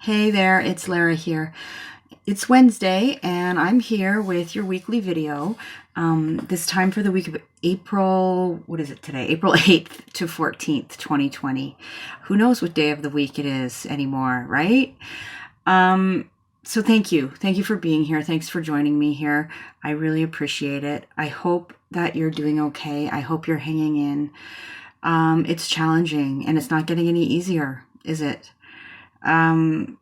Hey there, it's Lara here. It's Wednesday, and I'm here with your weekly video. This time for the week of April, what is it today? April 8th to 14th, 2020. Who knows what day of the week it is anymore, right? So thank you. Thank you for being here. Thanks for joining me here. I really appreciate it. I hope that you're doing okay. I hope you're hanging in. It's challenging, and it's not getting any easier, is it? Um,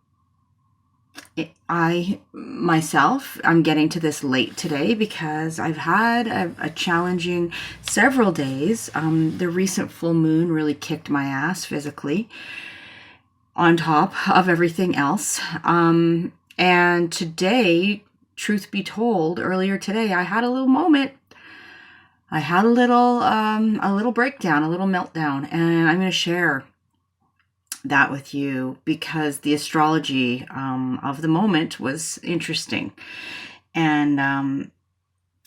I myself, I'm getting to this late today because I've had a challenging several days. The recent full moon really kicked my ass physically on top of everything else. And today, truth be told, earlier today, I had a little moment. I had a little breakdown, a little meltdown, and I'm going to share that with you because the astrology of the moment was interesting and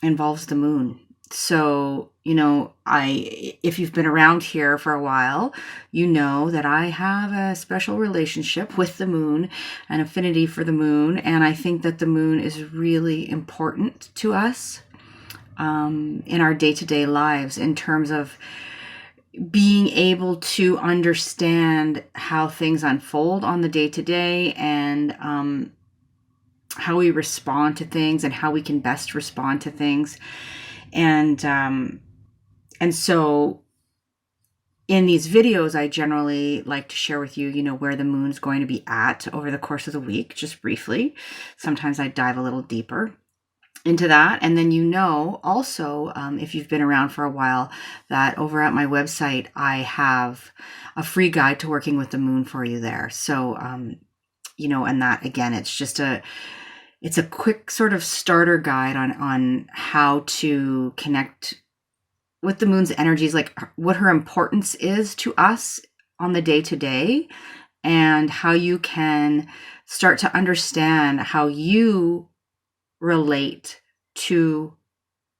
involves the moon. So, if you've been around here for a while, you know that I have a special relationship with the moon, an affinity for the moon, and I think that the moon is really important to us in our day-to-day lives in terms of being able to understand how things unfold on the day to day and how we respond to things and how we can best respond to things. And so in these videos, I generally like to share with you, where the moon's going to be at over the course of the week, just briefly. Sometimes I dive a little deeper into that. And then, also, if you've been around for a while, that over at my website, I have a free guide to working with the moon for you there. So, and that again, it's a quick sort of starter guide on how to connect with the moon's energies, like what her importance is to us on the day to day, and how you can start to understand how you relate to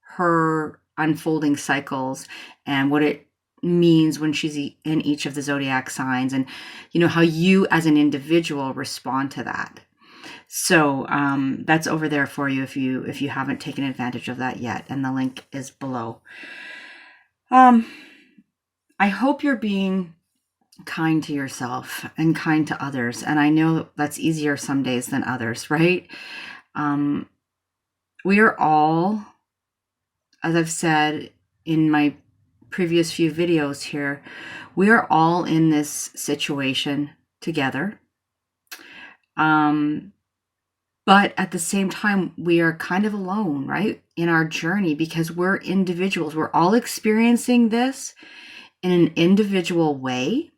her unfolding cycles and what it means when she's in each of the zodiac signs, and how you as an individual respond to that. So that's over there for you if you haven't taken advantage of that yet, and the link is below. I hope you're being kind to yourself and kind to others, and I know that's easier some days than others, right? We are all, as I've said in my previous few videos here, we are all in this situation together. But at the same time, we are kind of alone, right, in our journey, because we're individuals. We're all experiencing this in an individual way.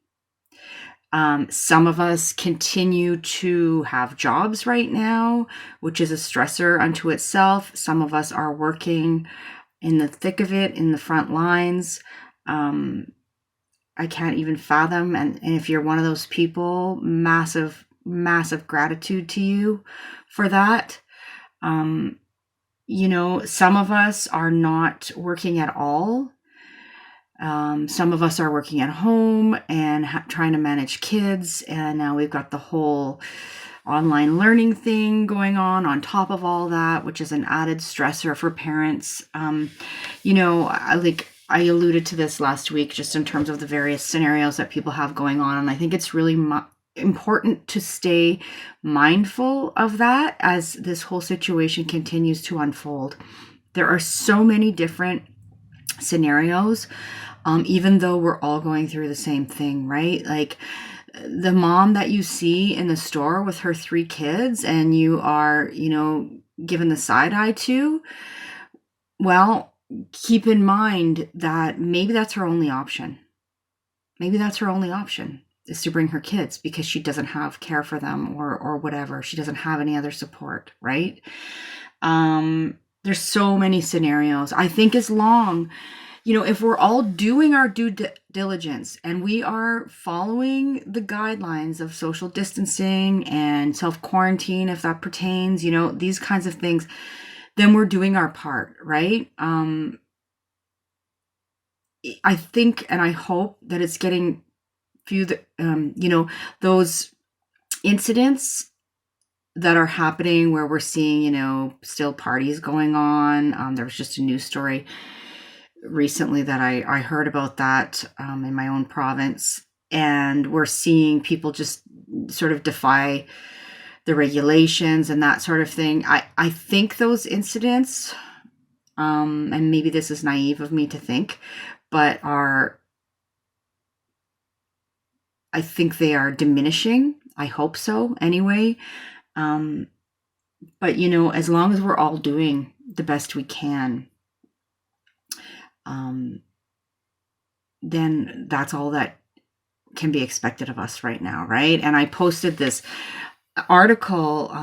Some of us continue to have jobs right now, which is a stressor unto itself. Some of us are working in the thick of it, in the front lines. I can't even fathom. And if you're one of those people, massive, massive gratitude to you for that. Some of us are not working at all. Some of us are working at home and trying to manage kids, and now we've got the whole online learning thing going on top of all that, which is an added stressor for parents. I alluded to this last week just in terms of the various scenarios that people have going on, and I think it's really important to stay mindful of that as this whole situation continues to unfold. There are so many different scenarios, even though we're all going through the same thing, right? Like the mom that you see in the store with her 3 kids and you are, given the side eye to, well, keep in mind that maybe that's her only option. Maybe that's her only option, is to bring her kids because she doesn't have care for them or whatever. She doesn't have any other support, right? There's so many scenarios. I think as long, if we're all doing our due diligence and we are following the guidelines of social distancing and self-quarantine, if that pertains, these kinds of things, then we're doing our part, right? I think and I hope that it's getting those incidents that are happening where we're seeing, still parties going on. There was just a news story recently that I heard about that in my own province. And we're seeing people just sort of defy the regulations and that sort of thing. I think those incidents, and maybe this is naive of me to think, but I think they are diminishing. I hope so anyway. But as long as we're all doing the best we can, then that's all that can be expected of us right now, right? And I posted this article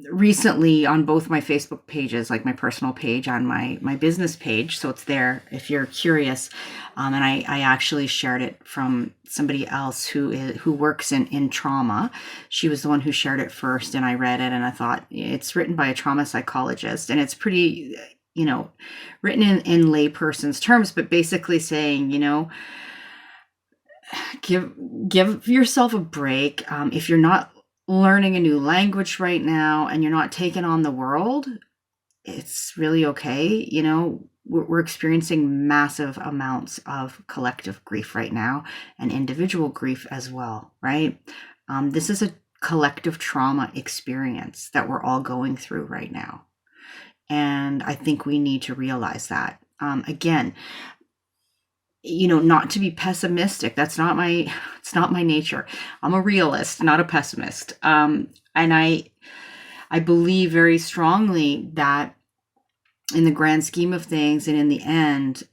recently on both my Facebook pages, like my personal page and my business page. So it's there if you're curious. And I actually shared it from somebody else who works in trauma. She was the one who shared it first, and I read it and I thought, it's written by a trauma psychologist, and it's pretty, written in layperson's terms, but basically saying, give yourself a break. If you're not learning a new language right now and you're not taking on the world, it's really okay. We're experiencing massive amounts of collective grief right now, and individual grief as well, right? This is a collective trauma experience that we're all going through right now. And I think we need to realize that. Again, not to be pessimistic. It's not my nature. I'm a realist, not a pessimist. And I believe very strongly that in the grand scheme of things and in the end,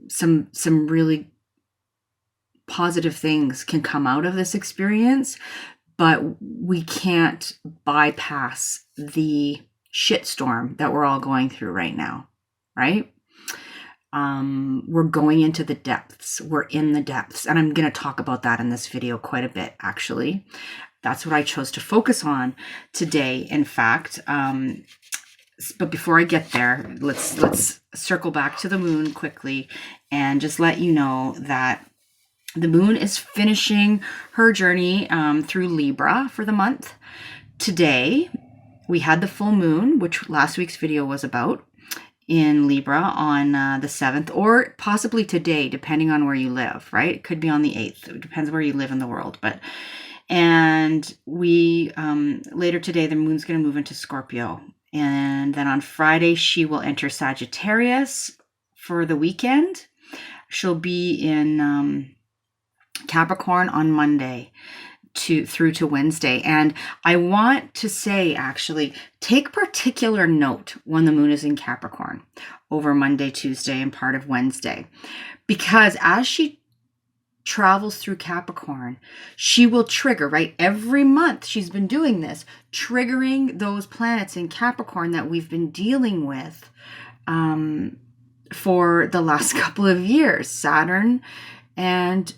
some really positive things can come out of this experience, but we can't bypass the shitstorm that we're all going through right now, right? We're going into the depths. We're in the depths. And I'm going to talk about that in this video quite a bit, actually. That's what I chose to focus on today, in fact. But before I get there, let's circle back to the moon quickly and just let you know that the moon is finishing her journey through Libra for the month. Today, we had the full moon, which last week's video was about, in Libra on the 7th, or possibly today, depending on where you live, right? It could be on the 8th. It depends where you live in the world. And we, later today, the moon's going to move into Scorpio. And then on Friday, she will enter Sagittarius for the weekend. She'll be in Capricorn on Monday through to Wednesday. And I want to say, actually, take particular note when the moon is in Capricorn over Monday, Tuesday, and part of Wednesday, because as she travels through Capricorn, she will trigger, right? Every month she's been doing this, triggering those planets in Capricorn that we've been dealing with for the last couple of years, Saturn and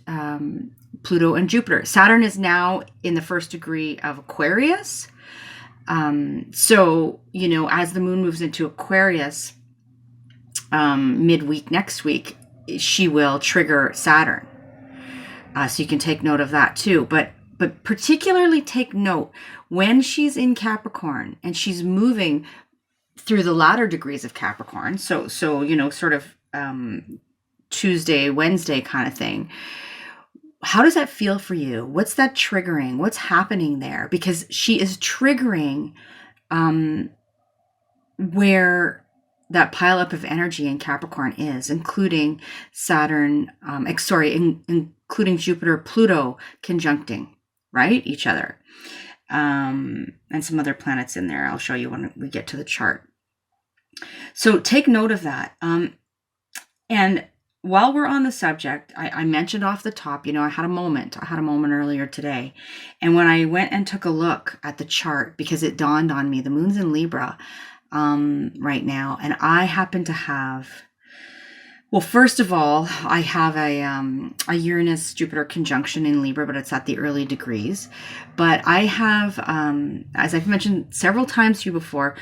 Pluto and Jupiter. Saturn is now in the first degree of Aquarius. So, as the moon moves into Aquarius midweek next week, she will trigger Saturn. So you can take note of that too. But particularly take note when she's in Capricorn and she's moving through the latter degrees of Capricorn. So sort of Tuesday, Wednesday kind of thing. How does that feel for you? What's that triggering? What's happening there? Because she is triggering where that pileup of energy in Capricorn is, including Saturn, including Jupiter, Pluto conjuncting, right? Each other. And some other planets in there. I'll show you when we get to the chart. So take note of that. And while we're on the subject, I mentioned off the top, I had a moment earlier today. And when I went and took a look at the chart, because it dawned on me, the moon's in Libra right now. And I happen to have, well, first of all, I have a Uranus-Jupiter conjunction in Libra, but it's at the early degrees. But I have, as I've mentioned several times to you before,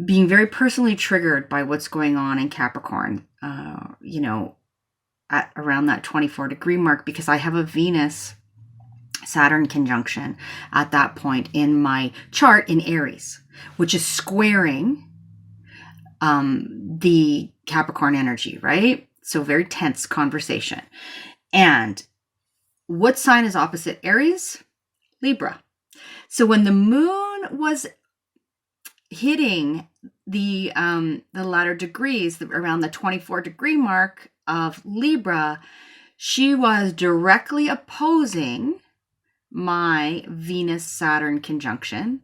being very personally triggered by what's going on in Capricorn, at around that 24 degree mark, because I have a Venus Saturn conjunction at that point in my chart in Aries, which is squaring the Capricorn energy, right? So very tense conversation. And what sign is opposite Aries? Libra. So when the moon was hitting the latter degrees around the 24-degree mark of Libra, she was directly opposing my Venus-Saturn conjunction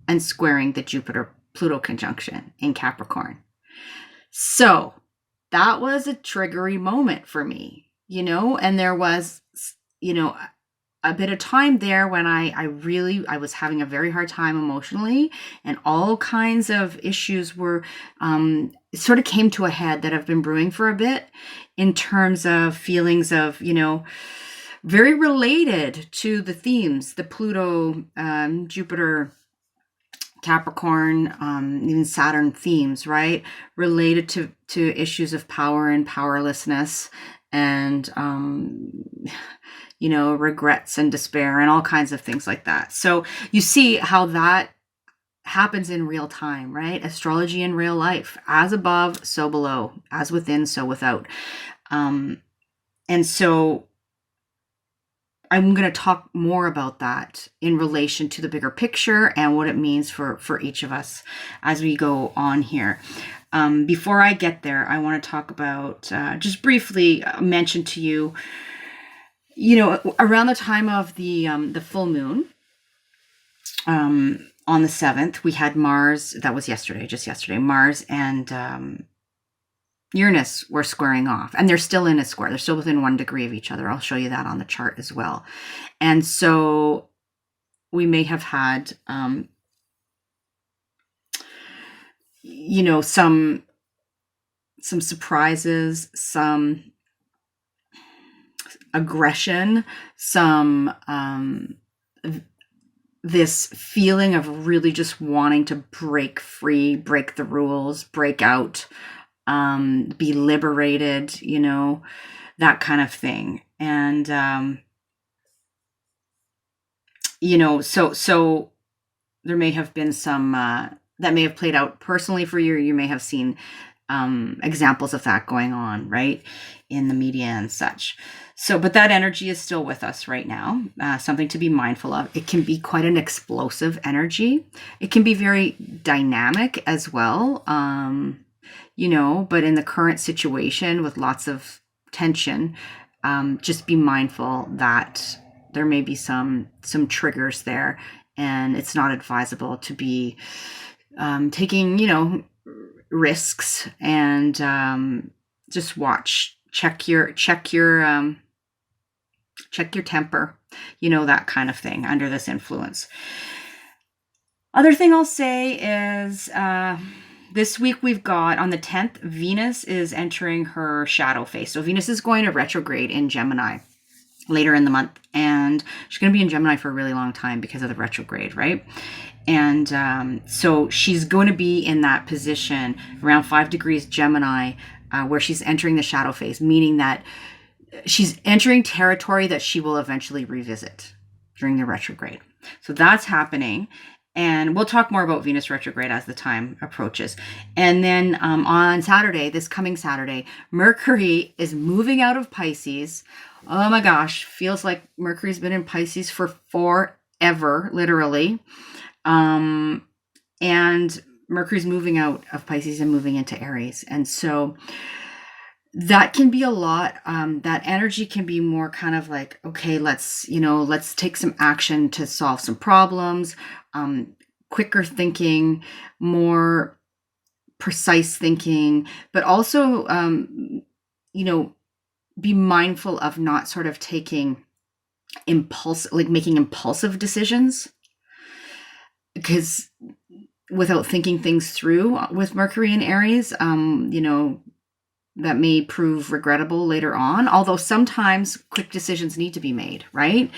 and squaring the Jupiter-Pluto conjunction in Capricorn. So that was a triggery moment for me, and there was, a bit of time there when I was having a very hard time emotionally, and all kinds of issues were, it sort of came to a head that have been brewing for a bit in terms of feelings of, very related to the themes, the Pluto, Jupiter, Capricorn, even Saturn themes, right? Related to issues of power and powerlessness and, regrets and despair and all kinds of things like that. So you see how that happens in real time, right? Astrology in real life, as above, so below, as within, so without. And so I'm going to talk more about that in relation to the bigger picture and what it means for each of us as we go on here. Before I get there, I want to talk about, just briefly mention to you, around the time of the full moon, on the 7th, we had Mars, that was just yesterday, Mars and Uranus were squaring off, and they're still in a square. They're still within 1 degree of each other. I'll show you that on the chart as well. And so we may have had, some surprises, some aggression, some this feeling of really just wanting to break free, break the rules, break out, be liberated, that kind of thing. And, so there may have been some, that may have played out personally for you. You may have seen, examples of that going on, right, in the media and such. So, but that energy is still with us right now, something to be mindful of. It can be quite an explosive energy. It can be very dynamic as well. But in the current situation with lots of tension, just be mindful that there may be some triggers there, and it's not advisable to be taking, risks, and just check your temper, that kind of thing under this influence. Other thing I'll say is, this week we've got, on the 10th, Venus is entering her shadow phase. So Venus is going to retrograde in Gemini later in the month. And she's going to be in Gemini for a really long time because of the retrograde, right? And so she's going to be in that position around 5 degrees Gemini, where she's entering the shadow phase, meaning that she's entering territory that she will eventually revisit during the retrograde. So that's happening. And we'll talk more about Venus retrograde as the time approaches. And then on Saturday, this coming Saturday, Mercury is moving out of Pisces. Oh my gosh, feels like Mercury's been in Pisces for forever, literally. And Mercury's moving out of Pisces and moving into Aries. And so that can be a lot. That energy can be more kind of like, okay, let's take some action to solve some problems, quicker thinking, more precise thinking, but also, be mindful of not sort of taking making impulsive decisions, because without thinking things through with Mercury and Aries, that may prove regrettable later on, although sometimes quick decisions need to be made, right?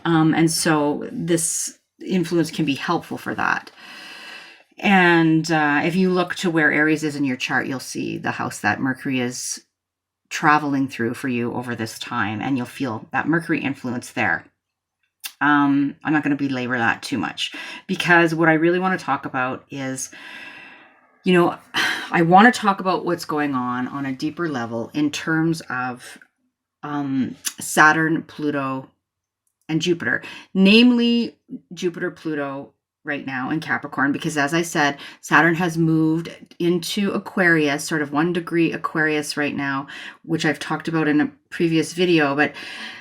And so this influence can be helpful for that. And if you look to where Aries is in your chart, you'll see the house that Mercury is traveling through for you over this time, and you'll feel that Mercury influence there. I'm not going to belabor that too much, because what I really want to talk about is, I want to talk about what's going on a deeper level in terms of Saturn, Pluto, and Jupiter, namely Jupiter, Pluto right now in Capricorn, because as I said, Saturn has moved into Aquarius, sort of 1 degree Aquarius right now, which I've talked about in a previous video, but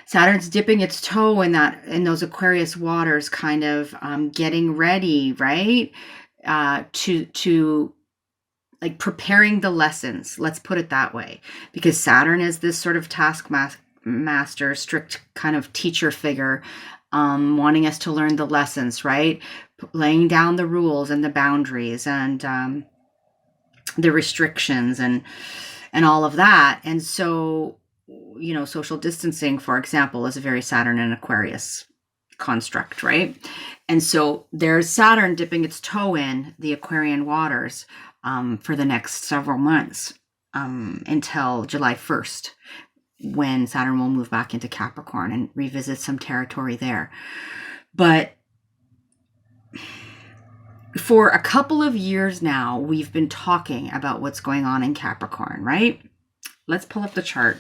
Saturn's dipping its toe in those Aquarius waters, kind of getting ready, right? To like preparing the lessons, let's put it that way, because Saturn is this sort of taskmaster, strict kind of teacher figure, wanting us to learn the lessons, right? Laying down the rules and the boundaries and the restrictions and all of that. And so, social distancing, for example, is a very Saturn and Aquarius construct, right? And so there's Saturn dipping its toe in the Aquarian waters for the next several months, until July 1st, when Saturn will move back into Capricorn and revisit some territory there. But for a couple of years now, we've been talking about what's going on in Capricorn, right? Let's pull up the chart.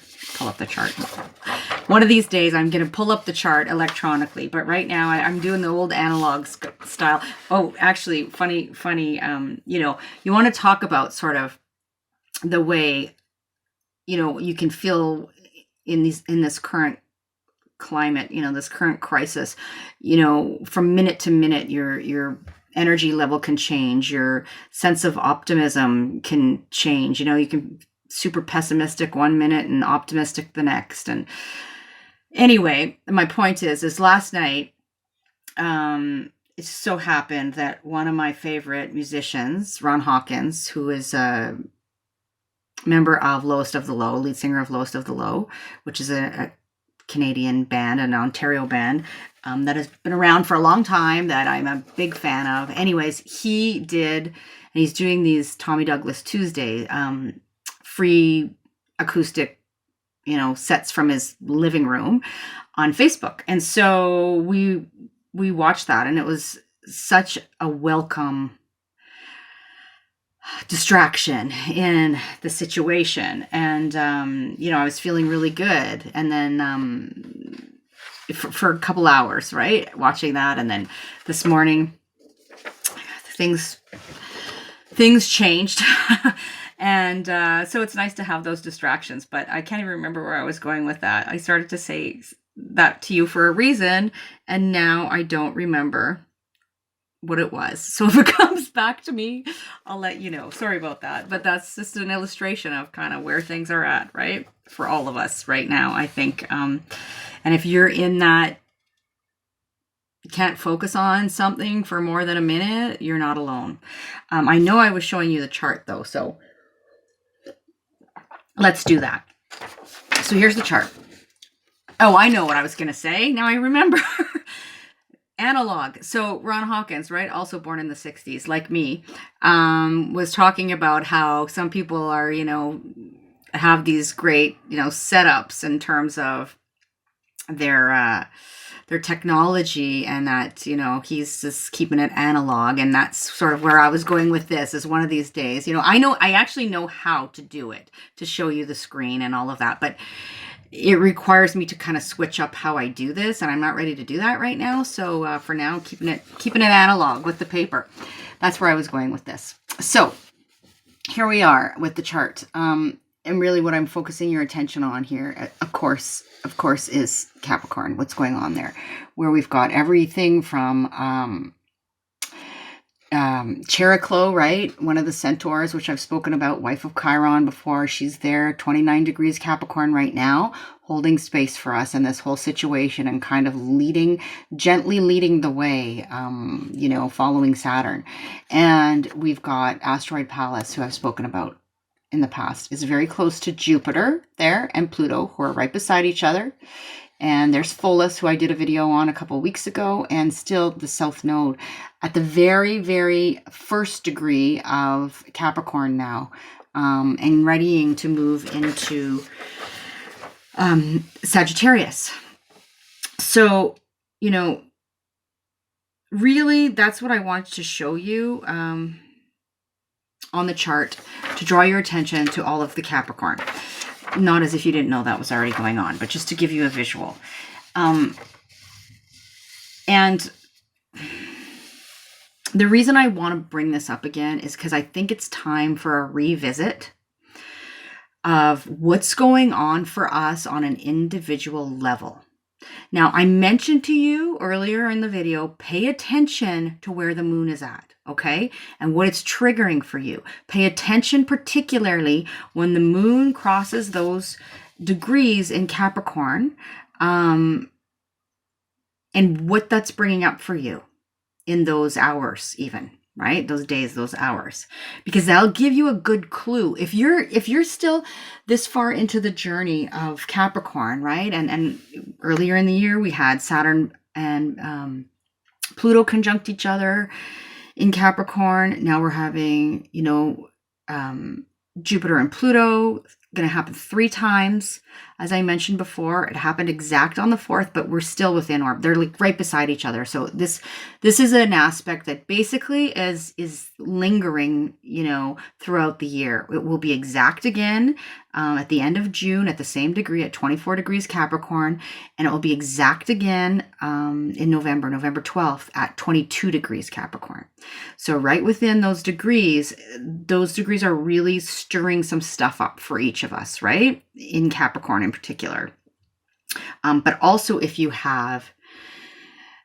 One of these days, I'm going to pull up the chart electronically, but right now I'm doing the old analog style. Oh, actually, funny. You want to talk about sort of the way, you can feel in this current climate, this current crisis, from minute to minute, your energy level can change, your sense of optimism can change. You can super pessimistic 1 minute and optimistic the next. And anyway, my point is last night, it so happened that one of my favorite musicians, Ron Hawkins, who is a member of Lowest of the Low, lead singer of Lowest of the Low, which is a Canadian band, an Ontario band, that has been around for a long time, that I'm a big fan of. Anyways, he did, and he's doing these Tommy Douglas Tuesday, free acoustic, sets from his living room on Facebook. And so we watched that, and it was such a welcome distraction in the situation. And, I was feeling really good. And then for a couple hours, right, watching that. And then this morning, things changed. And so it's nice to have those distractions, but I can't even remember where I was going with that. I started to say that to you for a reason, and now I don't remember what it was. So if it comes back to me, I'll let you know. Sorry about that, but that's just an illustration of kind of where things are at, right? For all of us right now, I think. And if you're in that, can't focus on something for more than a minute, you're not alone. I know I was showing you the chart though, so let's do that. So here's the chart. Oh, I know what I was going to say. Now I remember. Analog. So Ron Hawkins, right, also born in the 60s, like me, was talking about how some people are, have these great, setups in terms of their technology, and that, he's just keeping it analog. And that's sort of where I was going with this, is one of these days, I actually know how to do it, to show you the screen and all of that, but it requires me to kind of switch up how I do this, and I'm not ready to do that right now. So for now, keeping it analog with the paper. That's where I was going with this. So here we are with the chart. And really what I'm focusing your attention on here, of course, is Capricorn. What's going on there, where we've got everything from Chericlo, right? One of the centaurs, which I've spoken about, wife of Chiron before. She's there, 29 degrees Capricorn right now, holding space for us in this whole situation and kind of gently leading the way, following Saturn. And we've got Asteroid Pallas, who I've spoken about in the past, is very close to Jupiter there, and Pluto, who are right beside each other. And there's Pholus, who I did a video on a couple of weeks ago, and still the South Node at the very, very first degree of Capricorn now, and readying to move into Sagittarius. So, really, that's what I wanted to show you on the chart, to draw your attention to all of the Capricorn. Not as if you didn't know that was already going on, but just to give you a visual. And the reason I want to bring this up again is because I think it's time for a revisit of what's going on for us on an individual level. Now, I mentioned to you earlier in the video, pay attention to where the moon is at, okay? And what it's triggering for you. Pay attention particularly when the moon crosses those degrees in Capricorn, and what that's bringing up for you in those hours even, right? Those days, those hours, because that'll give you a good clue. If you're still this far into the journey of Capricorn, right? And earlier in the year, we had Saturn and Pluto conjunct each other in Capricorn. Now we're having, Jupiter and Pluto going to happen 3 times. As I mentioned before, it happened exact on the 4th, but we're still within orb. They're like right beside each other. So this is an aspect that basically is lingering, throughout the year. It will be exact again at the end of June at the same degree at 24 degrees Capricorn, and it will be exact again in November 12th at 22 degrees Capricorn. So right within those degrees are really stirring some stuff up for each of us, right? In Capricorn in particular. But also if you have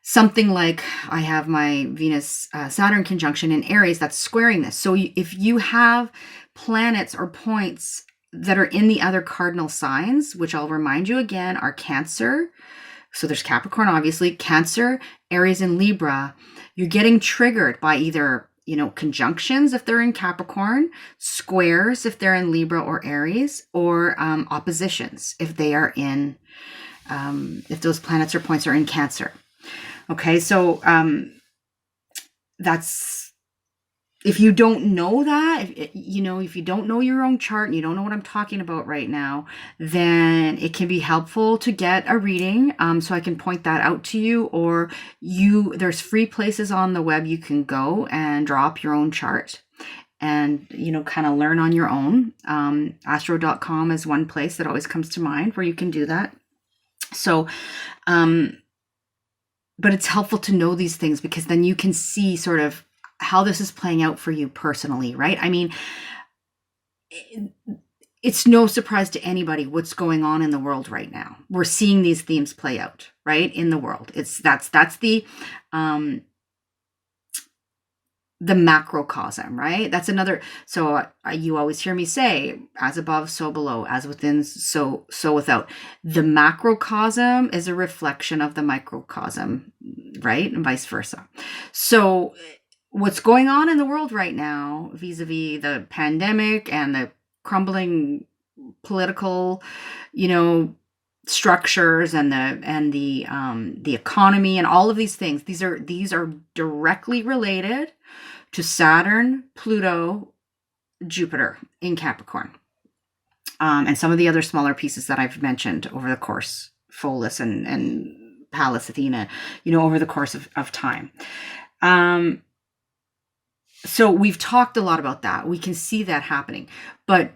something like I have my Venus Saturn conjunction in Aries that's squaring this. So if you have planets or points that are in the other cardinal signs, which I'll remind you again are Cancer. So there's Capricorn, obviously, Cancer, Aries, and Libra. You're getting triggered by either, conjunctions if they're in Capricorn, squares if they're in Libra or Aries, or oppositions if they are in, if those planets or points are in Cancer. Okay, so that's, if you don't know that, if you don't know your own chart and you don't know what I'm talking about right now, then it can be helpful to get a reading so I can point that out to you, or there's free places on the web you can go and draw up your own chart and, kind of learn on your own. Astro.com is one place that always comes to mind where you can do that. So, but it's helpful to know these things because then you can see sort of how this is playing out for you personally, right? I mean, it's no surprise to anybody what's going on in the world right now. We're seeing these themes play out, right, in the world. That's the macrocosm, right? That's another. So you always hear me say, as above, so below, as within, so without. The macrocosm is a reflection of the microcosm, right? And vice versa. So what's going on in the world right now, vis-a-vis the pandemic and the crumbling political, structures and the economy and all of these things, these are directly related to Saturn, Pluto, Jupiter in Capricorn, and some of the other smaller pieces that I've mentioned over the course, Pholus and Pallas Athena, over the course of time. So we've talked a lot about that. We can see that happening, but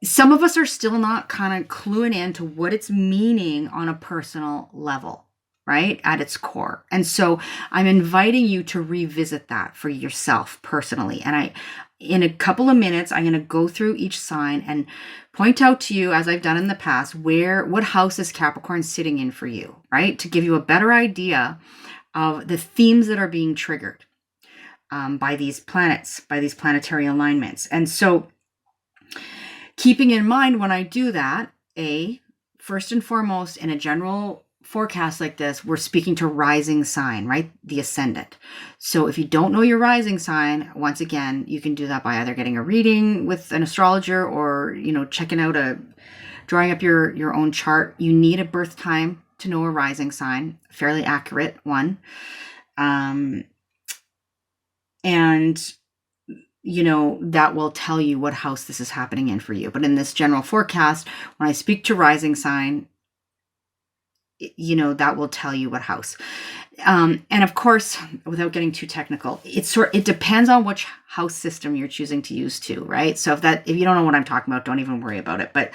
some of us are still not kind of cluing in to what it's meaning on a personal level, right? At its core. And so I'm inviting you to revisit that for yourself personally. And in a couple of minutes, I'm going to go through each sign and point out to you, as I've done in the past, what house is Capricorn sitting in for you, right? To give you a better idea of the themes that are being triggered by these planets, by these planetary alignments. And so keeping in mind when I do that, first and foremost, in a general forecast like this, we're speaking to rising sign, right? The ascendant. So if you don't know your rising sign, once again, you can do that by either getting a reading with an astrologer or, checking out drawing up your own chart. You need a birth time to know a rising sign, fairly accurate one. And, that will tell you what house this is happening in for you. But in this general forecast, when I speak to rising sign, that will tell you what house. And of course, without getting too technical, it depends on which house system you're choosing to use too, right? So if you don't know what I'm talking about, don't even worry about it. But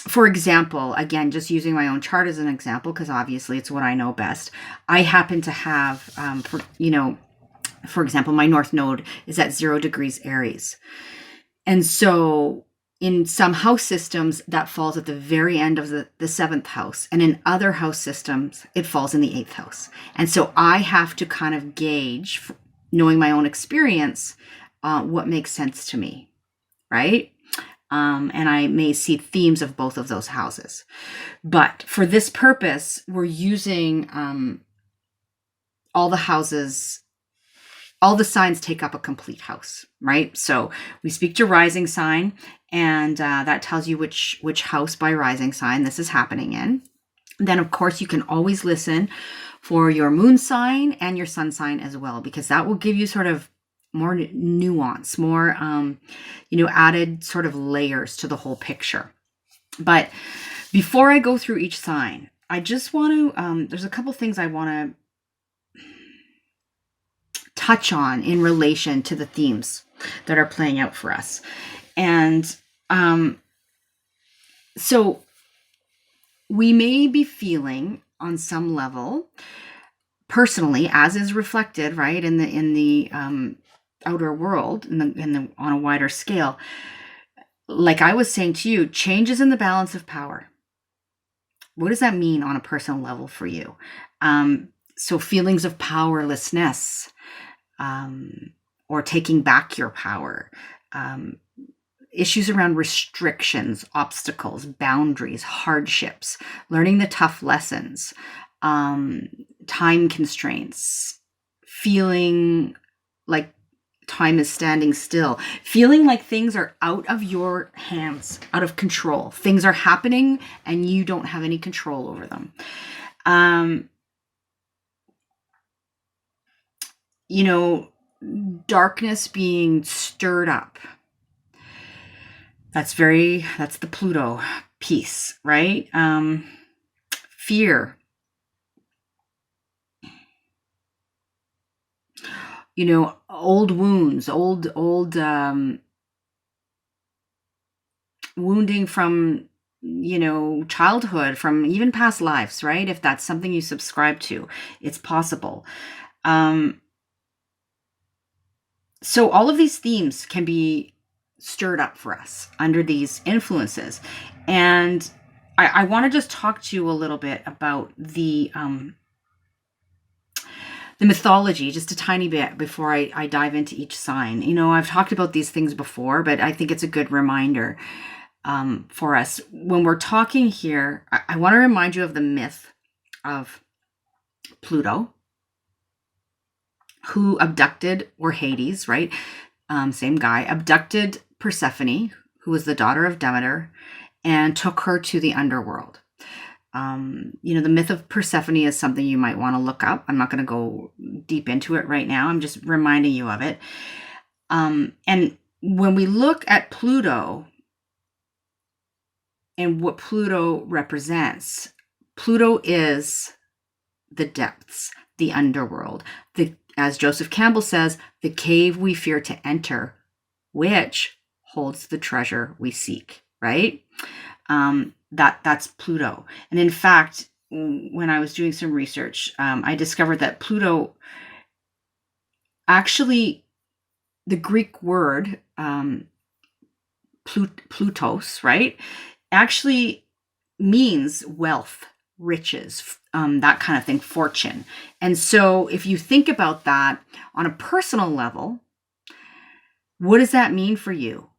for example, again, just using my own chart as an example, because obviously it's what I know best. I happen to have, for example, my North Node is at 0 degrees Aries. And so in some house systems, that falls at the very end of the 7th house. And in other house systems, it falls in the 8th house. And so I have to kind of gauge, knowing my own experience, what makes sense to me, right? And I may see themes of both of those houses. But for this purpose, we're using all the houses. All the signs take up a complete house, right? So we speak to rising sign, and that tells you which house by rising sign this is happening in. Then, of course, you can always listen for your moon sign and your sun sign as well, because that will give you sort of more nuance, more, added sort of layers to the whole picture. But before I go through each sign, I just want to, there's a couple things I want to touch on in relation to the themes that are playing out for us. And so we may be feeling on some level, personally, as is reflected, right, in the outer world, on a wider scale, like I was saying to you, changes in the balance of power. What does that mean on a personal level for you? So feelings of powerlessness, or taking back your power, issues around restrictions, obstacles, boundaries, hardships, learning the tough lessons, time constraints, feeling like time is standing still, feeling like things are out of your hands, out of control. Things are happening and you don't have any control over them. Darkness being stirred up. That's the Pluto piece, right? Fear. Old wounds, old wounding from, childhood, from even past lives, right? If that's something you subscribe to, it's possible. So all of these themes can be stirred up for us under these influences. And I want to just talk to you a little bit about the mythology, just a tiny bit, before I dive into each sign. I've talked about these things before, but I think it's a good reminder for us. When we're talking here, I want to remind you of the myth of Pluto, who abducted, or Hades, right? Same guy, abducted Persephone, who was the daughter of Demeter, and took her to the underworld. The myth of Persephone is something you might want to look up. I'm not going to go deep into it right now. I'm just reminding you of it. And when we look at Pluto and what Pluto represents, Pluto is the depths, the underworld, as Joseph Campbell says, the cave we fear to enter, which holds the treasure we seek, right? That's Pluto. And in fact, when I was doing some research, I discovered that Pluto, actually, the Greek word Plutos, right, actually means wealth, riches, that kind of thing, fortune. And so if you think about that on a personal level, what does that mean for you?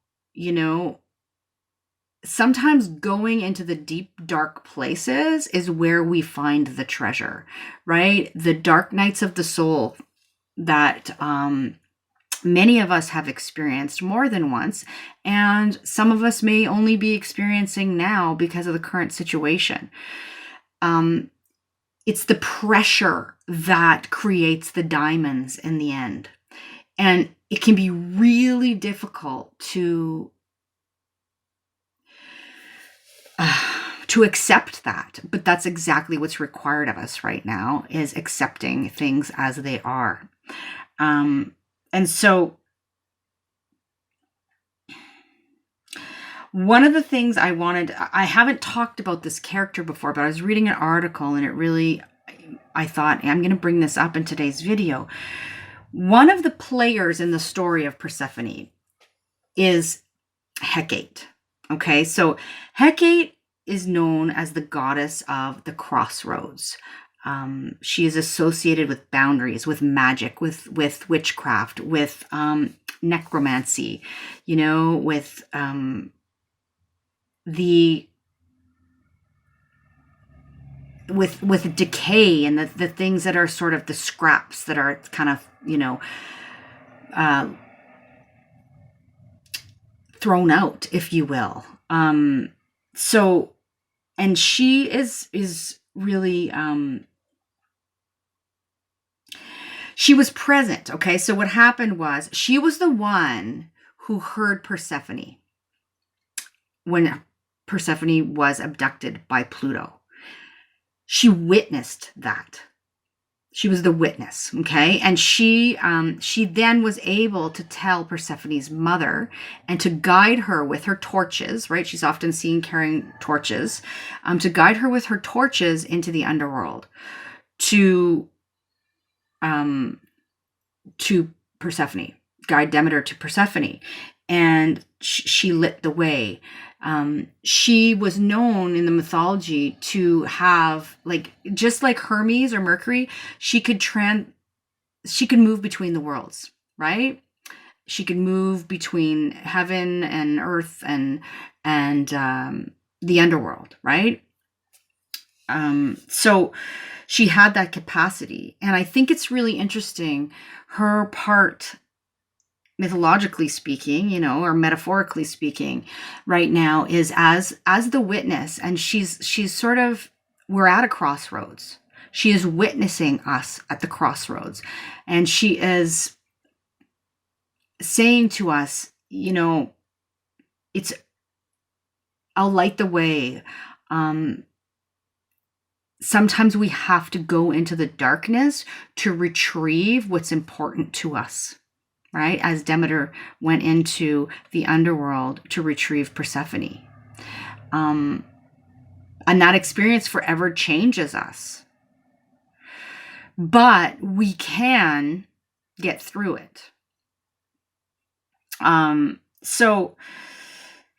Sometimes going into the deep, dark places is where we find the treasure, right? The dark nights of the soul that many of us have experienced more than once, and some of us may only be experiencing now because of the current situation. It's the pressure that creates the diamonds in the end. And it can be really difficult to to accept that. But that's exactly what's required of us right now, is accepting things as they are. And so one of the things I haven't talked about this character before, but I was reading an article and it really, I thought, I'm going to bring this up in today's video. One of the players in the story of Persephone is Hecate. Okay, so Hecate is known as the goddess of the crossroads. She is associated with boundaries, with magic, with witchcraft, with necromancy, with with decay and the things that are sort of the scraps that are kind of thrown out, if you will. So, and she is really she was present. Okay, so what happened was she was the one who heard Persephone when Persephone was abducted by Pluto. She witnessed that. She was the witness, okay? And she then was able to tell Persephone's mother and to guide her with her torches, right? She's often seen carrying torches, to guide her with her torches into the underworld to Persephone, guide Demeter to Persephone. And she lit the way. She was known in the mythology to have, like, just like Hermes or Mercury, she could move between the worlds, right? She could move between heaven and earth and the underworld, right? So she had that capacity. And I think it's really interesting, her part, mythologically speaking, or metaphorically speaking, right now is as the witness, and she's sort of, we're at a crossroads. She is witnessing us at the crossroads, and she is saying to us, I'll light the way. Sometimes we have to go into the darkness to retrieve what's important to us. Right? As Demeter went into the underworld to retrieve Persephone. And that experience forever changes us. But we can get through it. So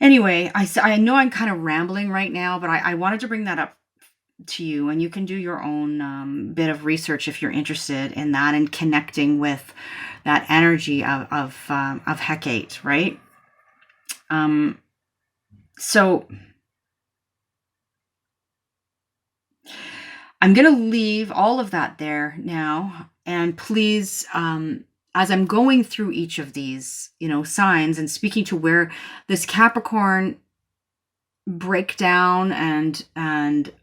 anyway, I know I'm kind of rambling right now, but I wanted to bring that up to you, and you can do your own bit of research if you're interested in that and connecting with that energy of Hecate, right? So I'm going to leave all of that there now, and please, as I'm going through each of these, signs and speaking to where this Capricorn breakdown and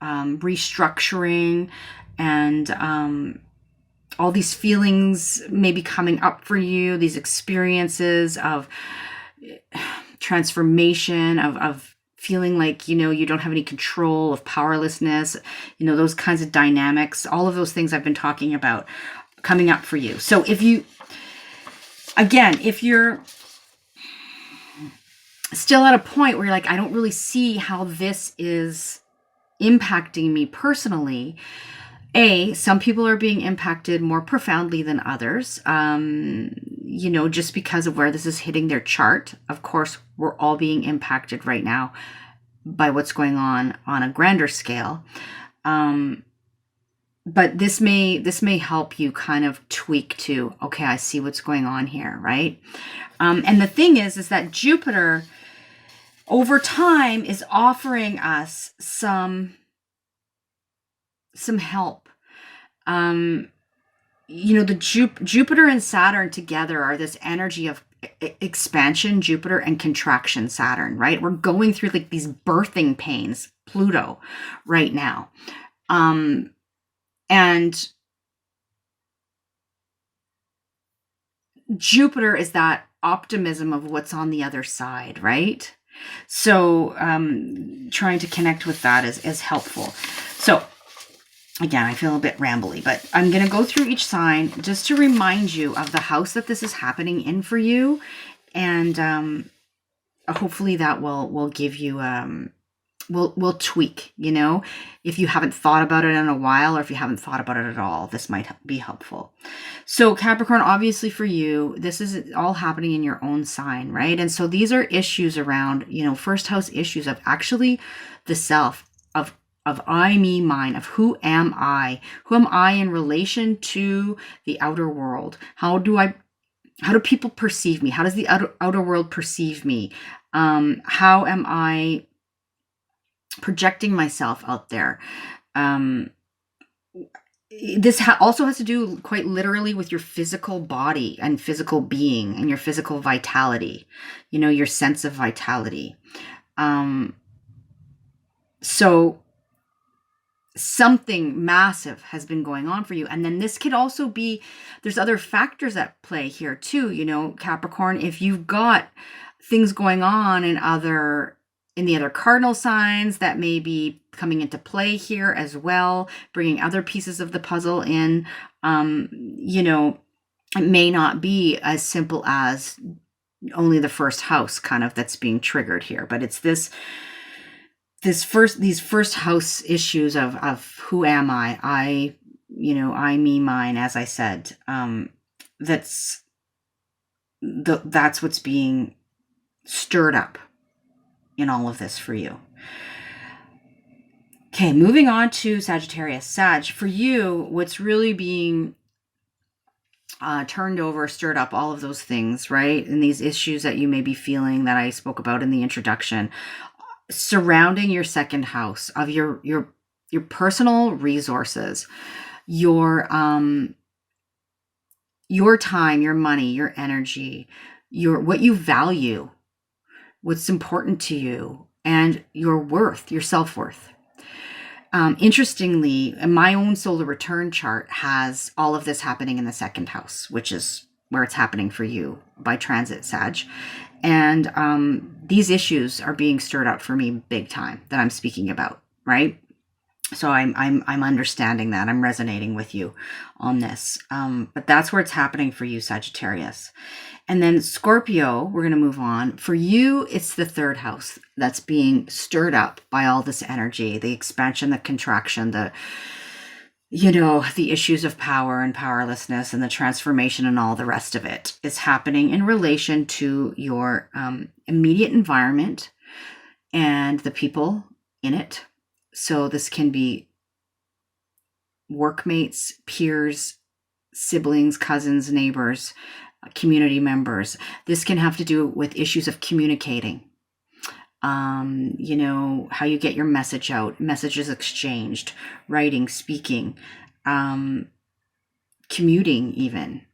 restructuring and all these feelings may be coming up for you, these experiences of transformation, of feeling like, you don't have any control, of powerlessness, those kinds of dynamics, all of those things I've been talking about coming up for you. So if you're still at a point where you're like, I don't really see how this is impacting me personally, some people are being impacted more profoundly than others, just because of where this is hitting their chart. Of course, we're all being impacted right now by what's going on a grander scale. But this may help you kind of tweak to, okay, I see what's going on here, right? And the thing is that Jupiter over time is offering us some help. The Jupiter and Saturn together are this energy of expansion, Jupiter, and contraction, Saturn, right? We're going through like these birthing pains, Pluto, right now. And Jupiter is that optimism of what's on the other side, right? So trying to connect with that is helpful. So again, I feel a bit rambly, but I'm going to go through each sign just to remind you of the house that this is happening in for you. And hopefully that will give you, will tweak, if you haven't thought about it in a while, or if you haven't thought about it at all, this might be helpful. So Capricorn, obviously for you, this is all happening in your own sign, right? And so these are issues around, first house issues of actually the self, of I, me, mine, of who am I? Who am I in relation to the outer world? How do people perceive me? How does the outer world perceive me? How am I projecting myself out there? This also has to do quite literally with your physical body and physical being and your physical vitality, your sense of vitality. So something massive has been going on for you. And then this could also be, there's other factors at play here too, Capricorn. If you've got things going on in the other cardinal signs that may be coming into play here as well, bringing other pieces of the puzzle in, it may not be as simple as only the first house kind of that's being triggered here, but it's these first house issues of who am I? I, me, mine, as I said, that's what's being stirred up in all of this for you. Okay, moving on to Sagittarius. Sag, for you, what's really being turned over, stirred up, all of those things, right? And these issues that you may be feeling that I spoke about in the introduction, surrounding your second house of your personal resources, your time, your money, your energy, what you value, what's important to you, and your worth, your self-worth. Interestingly, my own solar return chart has all of this happening in the second house, which is where it's happening for you by transit, Sag. And these issues are being stirred up for me big time that I'm speaking about, right? So I'm understanding that. I'm resonating with you on this. But that's where it's happening for you, Sagittarius. And then Scorpio, we're going to move on. For you, it's the third house that's being stirred up by all this energy, the expansion, the contraction, the issues of power and powerlessness and the transformation and all the rest of it is happening in relation to your immediate environment and the people in it. So this can be workmates, peers, siblings, cousins, neighbors, community members. This can have to do with issues of communicating. How you get your message out, messages exchanged, writing, speaking, commuting even,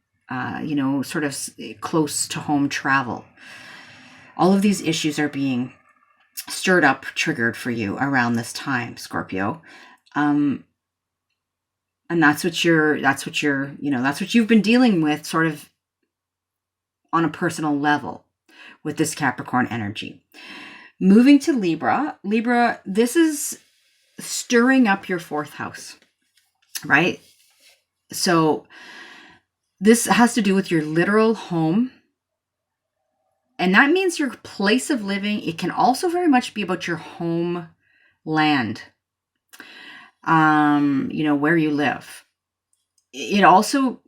sort of close to home travel. All of these issues are being stirred up, triggered for you around this time, Scorpio. And that's what you've been dealing with sort of on a personal level with this Capricorn energy. Moving to Libra. Libra, this is stirring up your fourth house, right? So this has to do with your literal home. And that means your place of living. It can also very much be about your home land, where you live. It also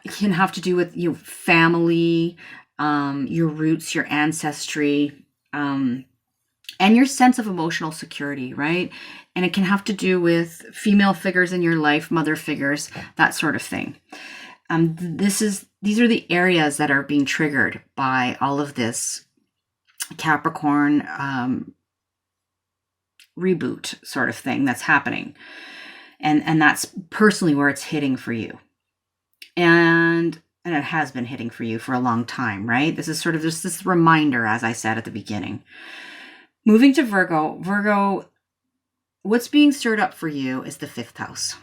can have to do with your family, your roots, your ancestry, and your sense of emotional security, right? And it can have to do with female figures in your life, mother figures, that sort of thing. These are the areas that are being triggered by all of this Capricorn reboot sort of thing that's happening. And that's personally where it's hitting for you. And it has been hitting for you for a long time, right? This is sort of just this reminder, as I said at the beginning. Moving to Virgo. Virgo, what's being stirred up for you is the fifth house.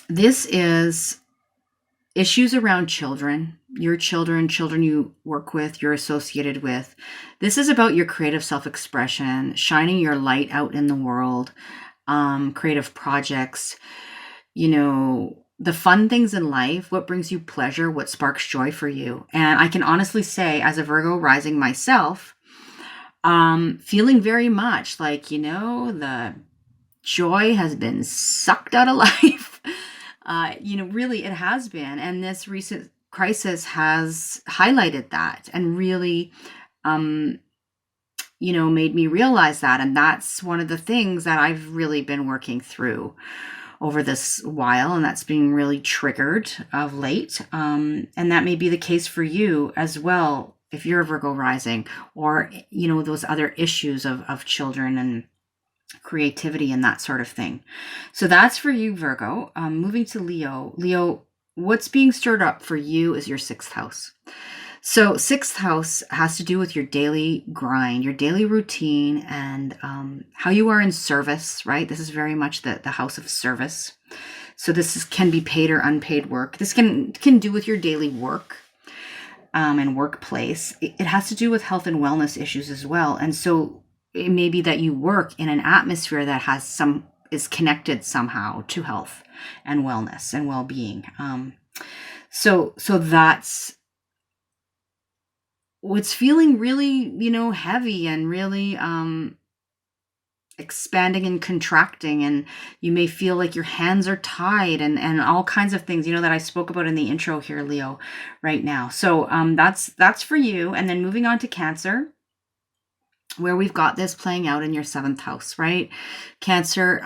This is issues around children, your children, children you work with, you're associated with. This is about your creative self-expression, shining your light out in the world, creative projects, the fun things in life, what brings you pleasure, what sparks joy for you. And I can honestly say, as a Virgo rising myself, feeling very much like, the joy has been sucked out of life. Really it has been. And this recent crisis has highlighted that and really, made me realize that. And that's one of the things that I've really been working through over this while, and that's being really triggered of late. And that may be the case for you as well, if you're a Virgo rising, or, those other issues of children and creativity and that sort of thing. So that's for you, Virgo. Moving to Leo. Leo, what's being stirred up for you is your 6th house. So 6th house has to do with your daily grind, your daily routine, and how you are in service, right? This is very much the house of service. So this can be paid or unpaid work. This can do with your daily work and workplace. It has to do with health and wellness issues as well. And so it may be that you work in an atmosphere that is connected somehow to health and wellness and well-being. So that's what's feeling really, heavy and really expanding and contracting, and you may feel like your hands are tied and all kinds of things, that I spoke about in the intro here, Leo, right now. So that's for you. And then moving on to Cancer, where we've got this playing out in your 7th house, right? Cancer,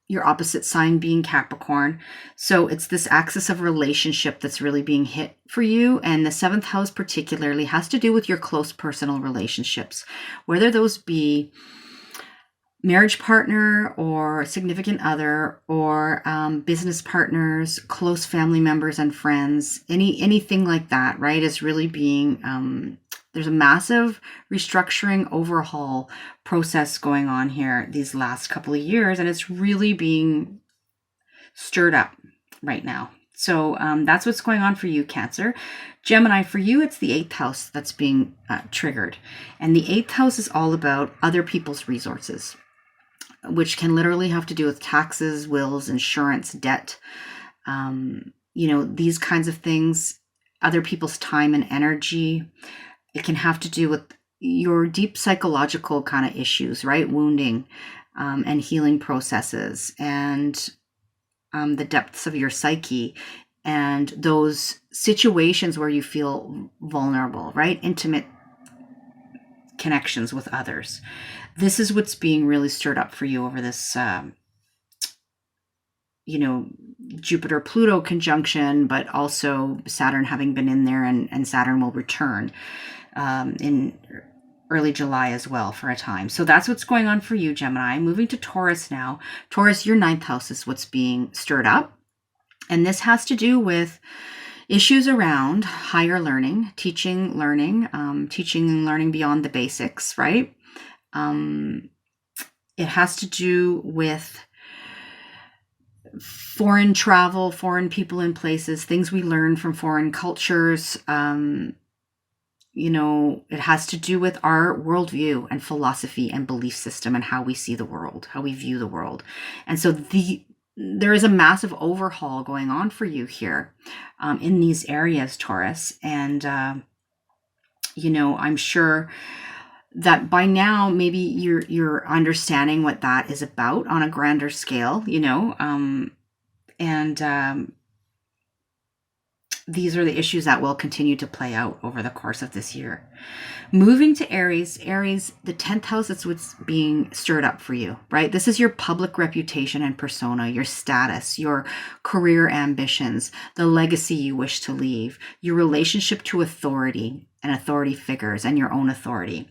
your opposite sign being Capricorn. So it's this axis of relationship that's really being hit for you. And the 7th house particularly has to do with your close personal relationships, whether those be marriage partner or significant other, or business partners, close family members and friends, anything like that, right? Is really being, there's a massive restructuring overhaul process going on here these last couple of years, and it's really being stirred up right now. So that's what's going on for you, Cancer. Gemini, for you, it's the 8th house that's being triggered. And the 8th house is all about other people's resources, which can literally have to do with taxes, wills, insurance, debt, these kinds of things, other people's time and energy. It can have to do with your deep psychological kind of issues, right? Wounding and healing processes, and the depths of your psyche, and those situations where you feel vulnerable, right? Intimate connections with others. This is what's being really stirred up for you over this, Jupiter-Pluto conjunction, but also Saturn having been in there, and Saturn will return in early July as well for a time. So that's what's going on for you, Gemini. Moving to Taurus now. Taurus, your 9th house is what's being stirred up. And this has to do with issues around higher learning, teaching and learning beyond the basics, right? It has to do with foreign travel, foreign people and places, things we learn from foreign cultures. It has to do with our worldview and philosophy and belief system and how we see the world, how we view the world. And so there is a massive overhaul going on for you here in these areas, Taurus. And, I'm sure that by now, maybe you're understanding what that is about on a grander scale, these are the issues that will continue to play out over the course of this year. Moving to Aries, the 10th house is what's being stirred up for you, right? This is your public reputation and persona, your status, your career ambitions, the legacy you wish to leave, your relationship to authority and authority figures, and your own authority.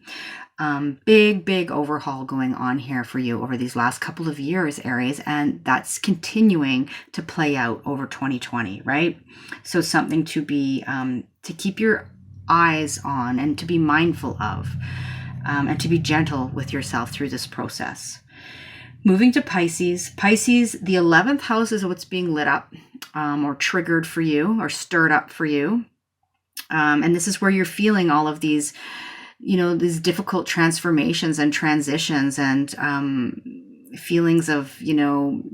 Big overhaul going on here for you over these last couple of years, Aries, and that's continuing to play out over 2020, right? So something to be, to keep your eyes on and to be mindful of, and to be gentle with yourself through this process. Moving to Pisces, the 11th house is what's being lit up. or triggered for you or stirred up for you. And this is where you're feeling all of these, these difficult transformations and transitions and feelings of,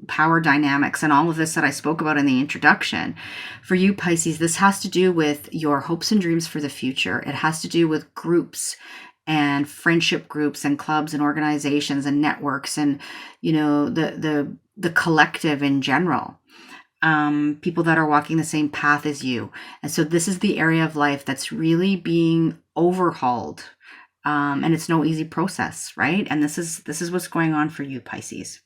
power dynamics and all of this that I spoke about in the introduction. For you, Pisces, this has to do with your hopes and dreams for the future. It has to do with groups and friendship groups and clubs and organizations and networks and, the collective in general. People that are walking the same path as you. And so this is the area of life that's really being overhauled. And it's no easy process, right? And this is what's going on for you, Pisces.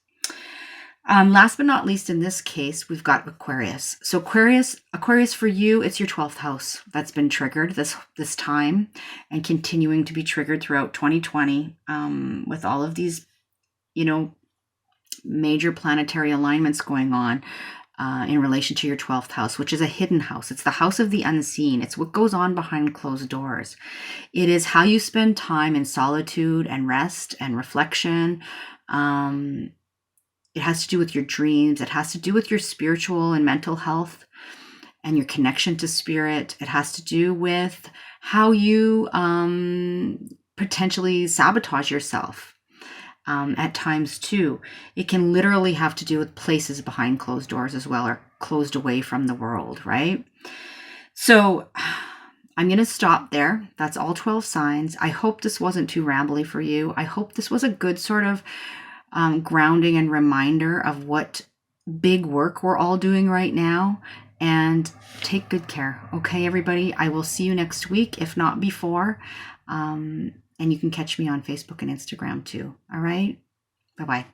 Last but not least, in this case, we've got Aquarius. So Aquarius for you, it's your 12th house that's been triggered this time and continuing to be triggered throughout 2020 with all of these, major planetary alignments going on in relation to your 12th house, which is a hidden house. It's the house of the unseen. It's what goes on behind closed doors. It is how you spend time in solitude and rest and reflection. It has to do with your dreams. It has to do with your spiritual and mental health and your connection to spirit. It has to do with how you potentially sabotage yourself. At times too. It can literally have to do with places behind closed doors as well, or closed away from the world, right? So I'm going to stop there. That's all 12 signs. I hope this wasn't too rambly for you. I hope this was a good sort of grounding and reminder of what big work we're all doing right now. And take good care. Okay, everybody? I will see you next week, if not before. And you can catch me on Facebook and Instagram too. All right? Bye-bye.